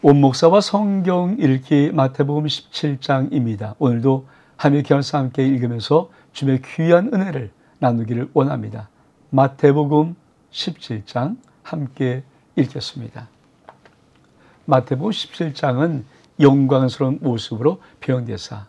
원목사와 성경 읽기 마태복음 17장입니다. 오늘도 하나님의 귀한사 함께 읽으면서 주님의 귀한 은혜를 나누기를 원합니다. 마태복음 17장 함께 읽겠습니다. 마태복음 17장은 영광스러운 모습으로 표현되사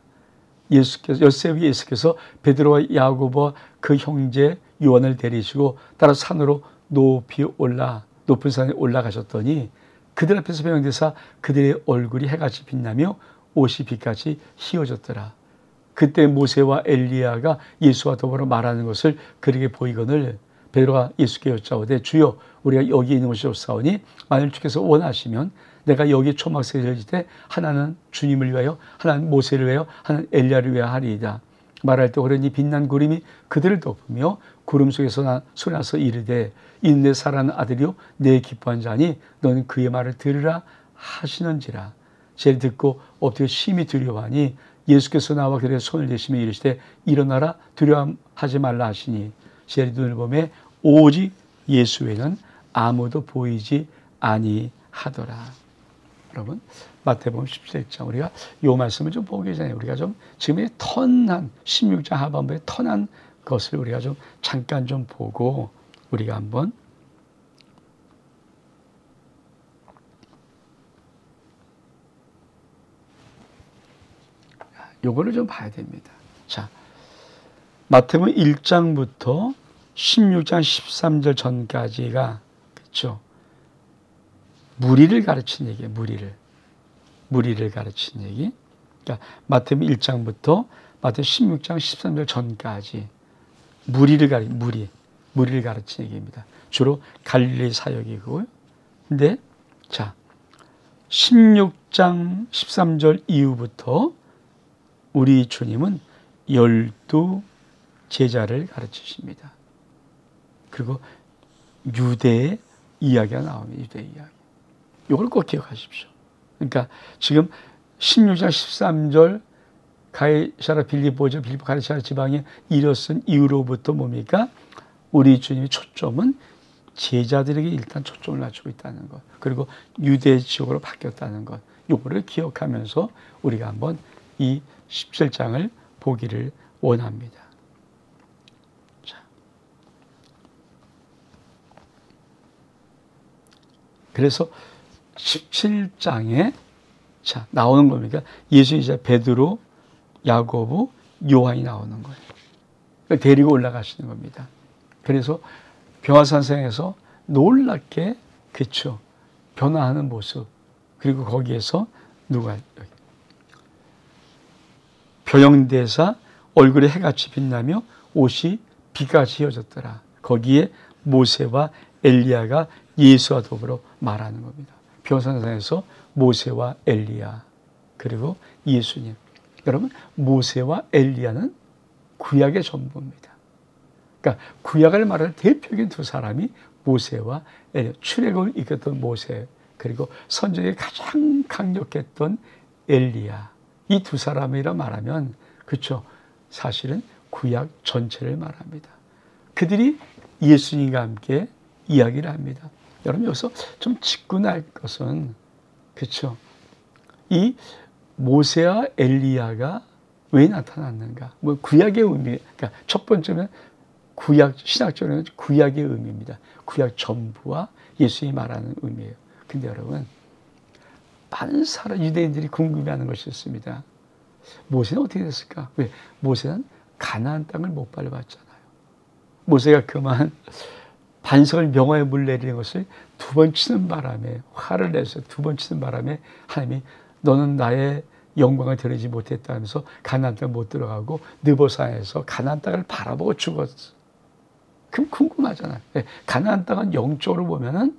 엿새의 예수께서 베드로와 야고보와 그 형제 요한을 데리시고 따라 산으로 높은 산에 올라가셨더니 그들 앞에서 표현되사 그들의 얼굴이 해같이 빛나며 옷이 빛같이 휘어졌더라. 그때 모세와 엘리야가 예수와 더불어 말하는 것을 그에게 보이거늘 베드로가 예수께 여짜오되 주여 우리가 여기 있는 것이 옳사오니 만일 주께서 원하시면 내가 여기 초막새를 질 때 하나는 주님을 위하여 하나는 모세를 위하여 하나는 엘리야를 위하여 하리이다. 말할 때 오랜 이 빛난 구름이 그들을 덮으며 구름 속에서 소리 나서 이르되 이는 내 사랑하는 아들이요 내 기뻐한 자니 너는 그의 말을 들으라 하시는지라. 제 듣고 엎드려 심히 두려워하니 예수께서 나와 그들의 손을 대시며 이르시되 일어나라 두려워하지 말라 하시니 제 눈을 보매 오직 예수 외에는 아무도 보이지 아니하더라. 여러분 마태복음 17장 우리가 이 말씀을 좀 보기 전에 우리가 좀 지금의 턴한 16장 하반부의 턴한 것을 우리가 좀 잠깐 좀 보고 우리가 한번 요거를 좀 봐야 됩니다. 자, 마태복음 1장부터 16장 13절 전까지가 그렇죠. 무리를 가르친 얘기예요. 무리를 가르친 얘기. 그러니까 마태복음 1장부터 마태복음 16장 13절 전까지 무리를 가르친 얘기입니다. 주로 갈릴리 사역이고요. 근데 자, 16장 13절 이후부터 우리 주님은 12 제자를 가르치십니다. 그리고 유대의 이야기가 나옵니다. 유대 이야기. 이걸 꼭 기억하십시오. 그러니까 지금 16장 13절 가이사랴 빌립보 가이사랴 지방에 이르렀은 이후로부터 뭡니까? 우리 주님의 초점은 제자들에게 일단 초점을 맞추고 있다는 것. 그리고 유대 지역으로 바뀌었다는 것. 이거를 기억하면서 우리가 한번 이 17장을 보기를 원합니다. 자. 그래서 17장에 자, 나오는 겁니까? 예수 이제 베드로, 야고보, 요한이 나오는 거예요. 데리고 올라가시는 겁니다. 그래서 병화산성에서 놀랍게 그쵸 변화하는 모습 그리고 거기에서 누가 변형대사 얼굴에 해같이 빛나며 옷이 빛같이 휘어졌더라. 거기에 모세와 엘리야가 예수와 더불어 말하는 겁니다. 병화산성에서 모세와 엘리야 그리고 예수님. 여러분 모세와 엘리야는 구약의 전부입니다. 그러니까 구약을 말할 대표적인 두 사람이 모세와 엘리야. 출애굽을 이끌었던 모세 그리고 선지자에 가장 강력했던 엘리야. 이 두 사람이라 말하면 그렇죠. 사실은 구약 전체를 말합니다. 그들이 예수님과 함께 이야기를 합니다. 여러분 여기서 좀 짚고 날 것은 그렇죠. 이 모세와 엘리야가 왜 나타났는가? 뭐 구약의 의미. 그러니까 첫 번째는 구약 신학적으로는 구약의 의미입니다. 구약 전부와 예수님이 말하는 의미예요. 근데 여러분 많은 유대인들이 궁금해하는 것이 있습니다. 모세는 어떻게 됐을까? 왜? 모세는 가나안 땅을 못 밟았잖아요. 모세가 그만 반석을 명화에 물 내리는 것을 두 번 치는 바람에 화를 내서 두 번 치는 바람에 하나님이 너는 나의 영광을 드리지 못했다면서 가나안 땅 못 들어가고 느보산에서 가나안 땅을 바라보고 죽었어. 그럼 궁금하잖아요. 가나안 땅은 영적으로 보면은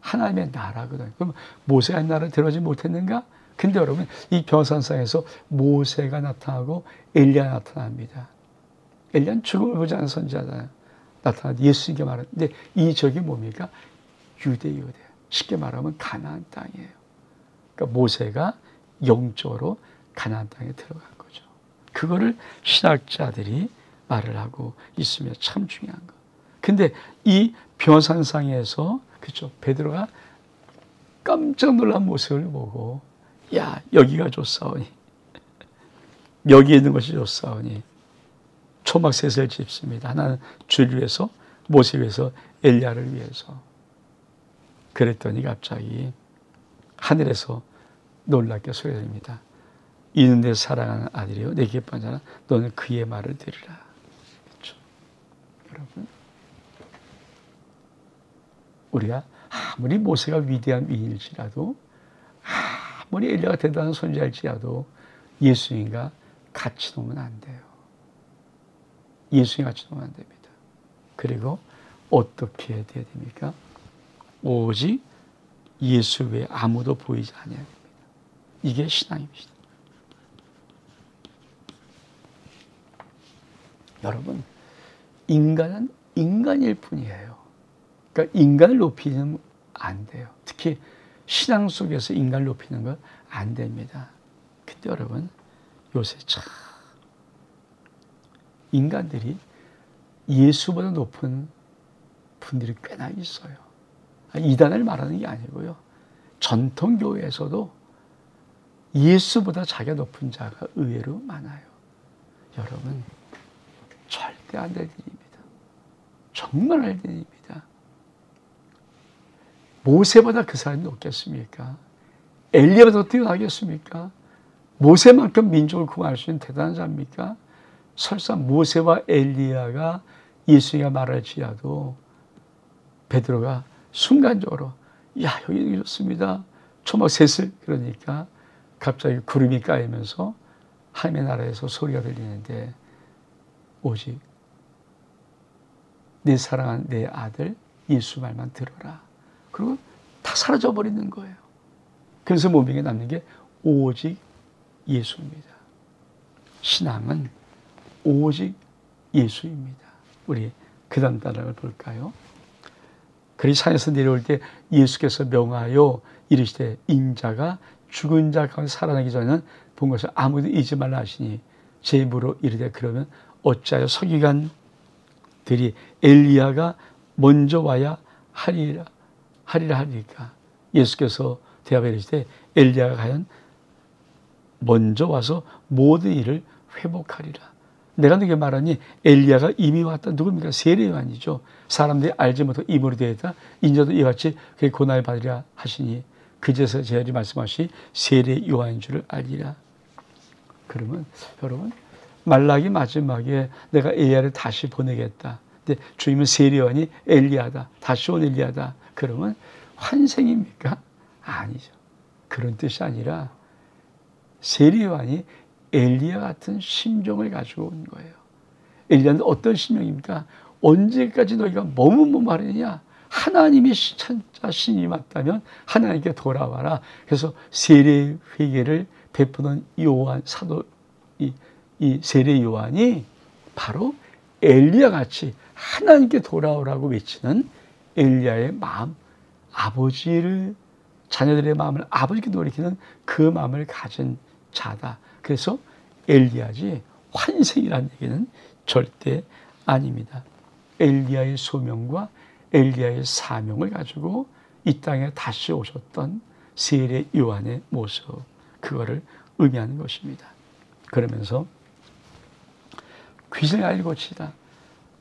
하나님의 나라거든요. 그럼 모세의 나라를 들어오지 못했는가? 근데 여러분 이 병화산상에서 모세가 나타나고 엘리야 나타납니다. 엘리야는 죽음을 보지 않은 선지자잖아요. 나타나도 예수님께 말하는데 이 적이 뭡니까? 유대. 쉽게 말하면 가나안 땅이에요. 그러니까 모세가 영적으로 가나안 땅에 들어간 거죠. 그거를 신학자들이 말을 하고 있으면 참 중요한 거. 근데 이 병화산상에서 그렇죠. 베드로가 깜짝 놀란 모습을 보고 야 여기가 좋사오니 여기 있는 것이 좋사오니 초막셋을 짓습니다. 하나는 주를 위해서, 모세를 위해서, 엘리야를 위해서. 그랬더니 갑자기 하늘에서 놀랍게 소리가 들립니다. 이는 내 사랑하는 아들이요 내 기뻐하는 자라 너는 그의 말을 들으라. 그렇죠? 여러분, 우리가 아무리 모세가 위대한 위인일지라도, 아무리 엘리야가 대단한 선지자일지라도 예수님과 같이 놓으면 안 돼요. 예수님과 같이 놓으면 안 됩니다. 그리고 어떻게 해야 됩니까? 오직 예수 외에 아무도 보이지 않아야 됩니다. 이게 신앙입니다. 여러분, 인간은 인간일 뿐이에요. 그러니까 인간을 높이면 안 돼요. 특히 신앙 속에서 인간을 높이는 건 안 됩니다. 근데 여러분, 요새 참 인간들이 예수보다 높은 분들이 꽤나 있어요. 이단을 말하는 게 아니고요. 전통교회에서도 예수보다 자기가 높은 자가 의외로 많아요. 여러분, 절대 안 될 일입니다. 정말 안 될 일입니다. 모세보다 그 사람이 높겠습니까? 엘리야보다 뛰어나겠습니까? 모세만큼 민족을 구원할 수 있는 대단한 자입니까? 설사 모세와 엘리야가 예수님이 말할지라도 베드로가 순간적으로 야 여기 좋습니다. 초막셋을 그러니까 갑자기 구름이 까이면서 하나님의 나라에서 소리가 들리는데 오직 내 사랑하는 내 아들 예수 말만 들어라. 그리고 다 사라져버리는 거예요. 그래서 몸에게 남는 게 오직 예수입니다. 신앙은 오직 예수입니다. 우리 그 다음 단락을 볼까요? 그리 산에서 내려올 때 예수께서 명하여 이르시되 인자가 죽은 자 가운데 살아나기 전에는 본 것을 아무도 잊지 말라 하시니 제 입으로 이르되 그러면 어찌하여 서기관들이 엘리야가 먼저 와야 하리라 하리까. 예수께서 대답해 이르시되 엘리야가 과연 먼저 와서 모든 일을 회복하리라. 내가 너에게 말하니 엘리야가 이미 왔다. 누굽니까? 세례 요한이죠. 사람들이 알지 못하고 입으로 되었다. 인자도 이같이 그의 고난을 받으리라 하시니 그제서 제자들이 말씀하시 세례 요한인 줄을 알리라. 그러면 여러분 말라기 마지막에 내가 엘리야를 다시 보내겠다. 근데 주님은 세례 요한이 엘리야다. 다시 온 엘리야다. 그러면 환생입니까? 아니죠. 그런 뜻이 아니라 세례 요한이 엘리야 같은 심정을 가지고 온 거예요. 엘리야는 어떤 심정입니까? 언제까지 너희가 머뭇머뭇하느냐? 하나님이 진짜 신이 맞다면 하나님께 돌아와라. 그래서 세례 회개를 베푸는 요한 사도 이 세례 요한이 바로 엘리야 같이 하나님께 돌아오라고 외치는 엘리야의 마음, 아버지를 자녀들의 마음을 아버지께 돌이키는 그 마음을 가진 자다. 그래서 엘리야지 환생이라는 얘기는 절대 아닙니다. 엘리야의 소명과 엘리야의 사명을 가지고 이 땅에 다시 오셨던 세례 요한의 모습, 그거를 의미하는 것입니다. 그러면서 귀신을 알고 치다.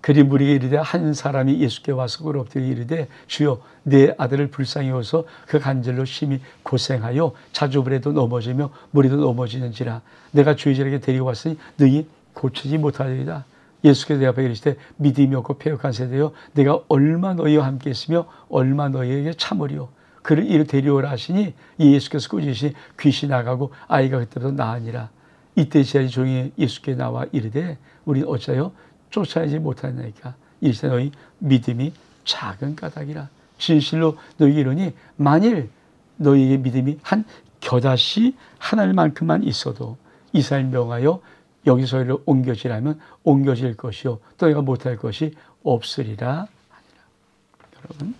그리 무리에게 이르되 한 사람이 예수께 와서 그를 엎드려 이르되 주여 내 아들을 불쌍히 여기서 그 간절로 심히 고생하여 자주불에도 넘어지며 물에도 넘어지는지라 내가 주의 제자에게 데리고 왔으니 너희 고치지 못하리이다. 예수께서 대답하여 이르시되 믿음이 없고 패역한 세대여 내가 얼마 너희와 함께 있으며 얼마 너희에게 참으리요. 그를 이리 데려오라 하시니 예수께서 꾸짖으시니 귀신이 나가고 아이가 그때부터 나으니라. 이때 제자들이 조용히 예수께 나와 이르되 우리는 어찌하여 쫓아내지 못하나이까. 이르시되 너희 믿음이 작은 까닭이라. 진실로 너희에게 이르니 만일 너희에게 믿음이 한 겨다시 하나님만큼만 있어도 이스라엘 명하여 여기서 이를 옮겨지라면 옮겨질 것이요 또 너희가 못할 것이 없으리라 하니라. 여러분,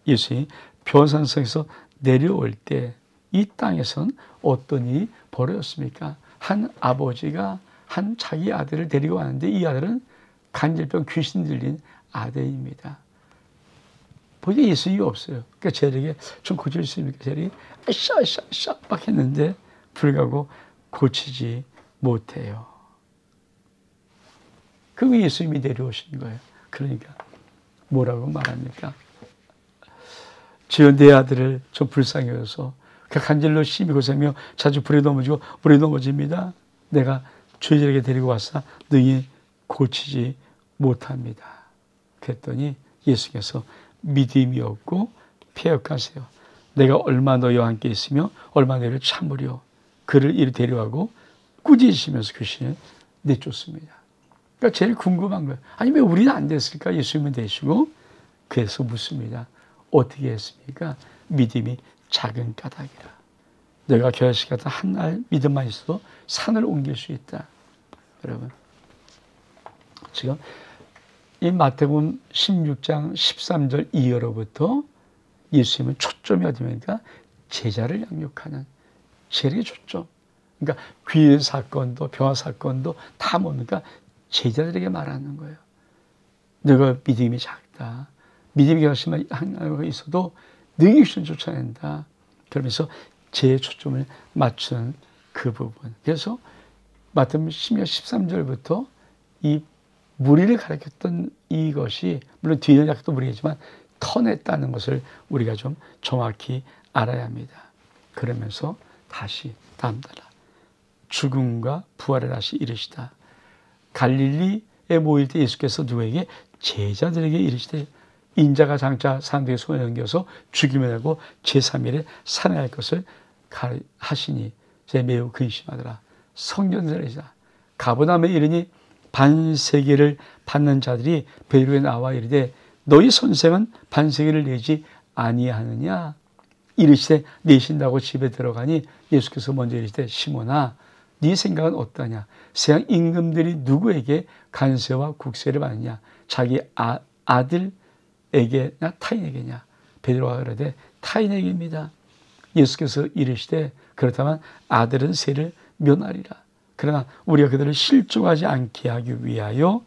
예수님이 변산성에서 내려올 때 이 땅에선 어떤 일이 벌어졌습니까? 한 아버지가 한 자기 아들을 데리고 왔는데 이 아들은 간질병 귀신 들린 아들입니다. 보니까 예수님이 없어요. 그러니까 쟤에게 좀 고칠 수 있습니까? 쟤에게 샤 막 했는데 불구하고 고치지 못해요. 그거 예수님이 내려오신 거예요. 그러니까 뭐라고 말합니까? 주여 내 아들을 좀 불쌍히 여겨서 그 간절로 심히 고생하며 자주 불에 넘어지고 물에 넘어집니다. 내가 죄인에게 데리고 왔사 능히 고치지 못합니다. 그랬더니 예수께서 믿음이 없고 폐역하세요. 내가 얼마 너희와 함께 있으며 얼마 너희를 참으려. 그를 이리 데려가고 꾸짖으시면서 교신을 내쫓습니다. 그러니까 제일 궁금한 거예요. 아니 왜 우리는 안 됐을까? 예수님은 되시고. 그래서 묻습니다. 어떻게 했습니까? 믿음이 작은 까닭이라. 너희가 결식 같은 한 알 믿음만 있어도 산을 옮길 수 있다. 여러분 지금 이 마태복음 16장 13절 이하로부터 예수님은 초점이 어디입니까? 제자를 양육하는 제자에게 초점. 그러니까 귀의 사건도 병화 사건도 다 뭡니까? 제자들에게 말하는 거예요. 너가 믿음이 작다. 믿음이 결심만 하나가 있어도 능히 귀신을 쫓아낸다. 그러면서 제 초점을 맞춘 그 부분. 그래서 마태복음 16장 13절부터 이 무리를 가르쳤던 이것이 물론 뒤에는 약간 또 무리겠지만 터냈다는 것을 우리가 좀 정확히 알아야 합니다. 그러면서 다시 다음 달라 죽음과 부활을 다시 이르시다. 갈릴리에 모일 때 예수께서 누구에게? 제자들에게 이르시되 인자가 장차 사람들에게 손에 넘겨서 죽임을 하고 제3일에 살아날 것을 하시니 제 매우 근심하더라. 성전설이다. 가버나움에 이르니 반세계를 받는 자들이 베드로에 나와 이르되 너희 선생은 반세계를 내지 아니하느냐? 이르시되 내신다고 집에 들어가니 예수께서 먼저 이르시되 시몬아 네 생각은 어떠냐? 세상 임금들이 누구에게 간세와 국세를 받느냐? 자기 아들에게나 타인에게냐? 베드로가 그러되 타인에게입니다. 예수께서 이르시되 그렇다면 아들은 세를 면하리라. 그러나 우리가 그들을 실족하지 않게 하기 위하여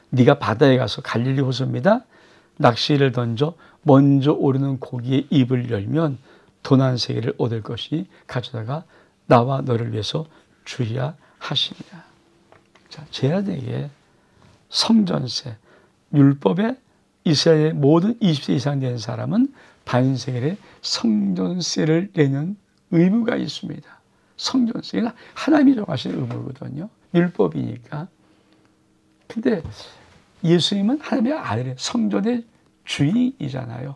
네가 바다에 가서 갈릴리 호수입니다. 낚시를 던져 먼저 오르는 고기의 입을 열면 돈 한 세계를 얻을 것이 가져다가 나와 너를 위해서 주리라 하시니라. 자, 제자들에게 성전세, 율법에 이스라엘의 모든 20세 이상 된 사람은 반세겔의 성전세를 내는 의무가 있습니다. 성전세는 하나님이 정하신 의무거든요. 율법이니까. 근데 예수님은 하나님의 아들의 성전의 주인이잖아요.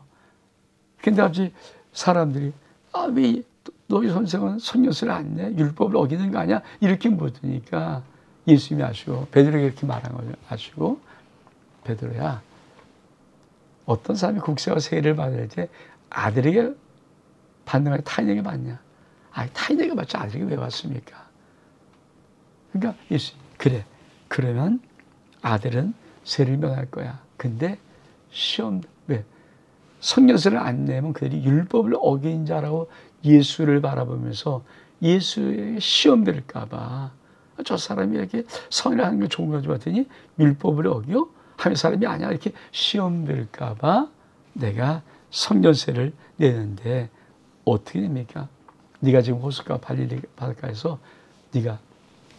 근데 아버지 사람들이 왜 너희 선생은 성전세를 안 내? 율법을 어기는 거 아니야? 이렇게 묻으니까 예수님이 아시고 베드로에게 이렇게 말한 걸 아시고 베드로야 어떤 사람이 국세와 세를 받을 때 아들에게 받는 거 타인에게 받냐? 타인에게 받지 아들에게 왜 받습니까? 그러니까 예수님 그래 그러면 아들은 세를 면할 거야. 근데 시험 왜? 성전세를 안 내면 그들이 율법을 어긴 자라고 예수를 바라보면서 예수에게 시험 될까 봐 저 사람이 이렇게 선을 하는 게 좋은 거지 봤더니 율법을 어겨? 하는 사람이 아니야. 이렇게 시험 될까 봐 내가 성전세를 내는데 어떻게 됩니까? 네가 지금 호숫가 갈릴리 바닷가에서 네가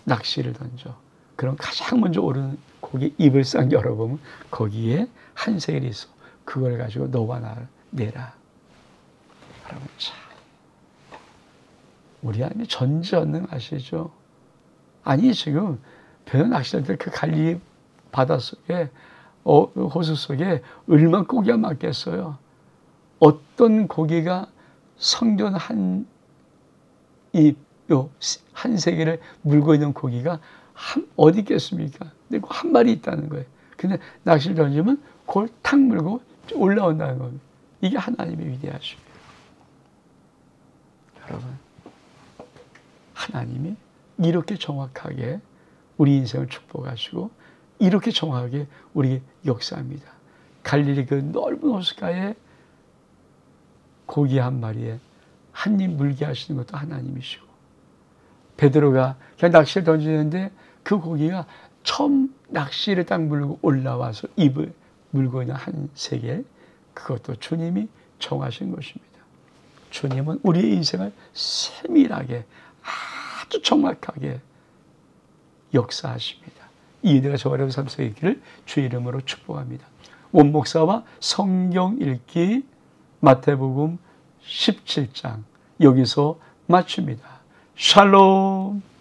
낚시를 던져. 그럼 가장 먼저 오르는 고기 입을 싹 열어보면 거기에 한 세겔이 있어. 그걸 가지고 너와 나를 내라. 여러분 참 우리 하나님 전지전능하시죠. 아니 지금 배는 낚시할 때 그 갈릴리 바닷속에 호수 속에 얼마나 고기가 많겠어요. 어떤 고기가 성전 한 세겔을 물고 있는 고기가 어디 있겠습니까? 근데 한 마리 있다는 거예요. 근데 낚시를 던지면 그걸 탁 물고 올라온다는 겁니다. 이게 하나님의 위대하심이에요. 여러분, 하나님이 이렇게 정확하게 우리 인생을 축복하시고 이렇게 정확하게 우리 역사합니다. 갈릴리 그 넓은 호숫가에 고기 한 마리에 한 입 물게 하시는 것도 하나님이시고 베드로가 그냥 낚시를 던지는데 그 고기가 처음 낚시를 딱 물고 올라와서 입을 물건이 한 세계, 그것도 주님이 정하신 것입니다. 주님은 우리의 인생을 세밀하게 아주 정확하게 역사하십니다. 이 은혜가 저와 여러분 삶 속에 있기를 주의 이름으로 축복합니다. 원목사와 성경 읽기 마태복음 17장 여기서 마칩니다. 샬롬.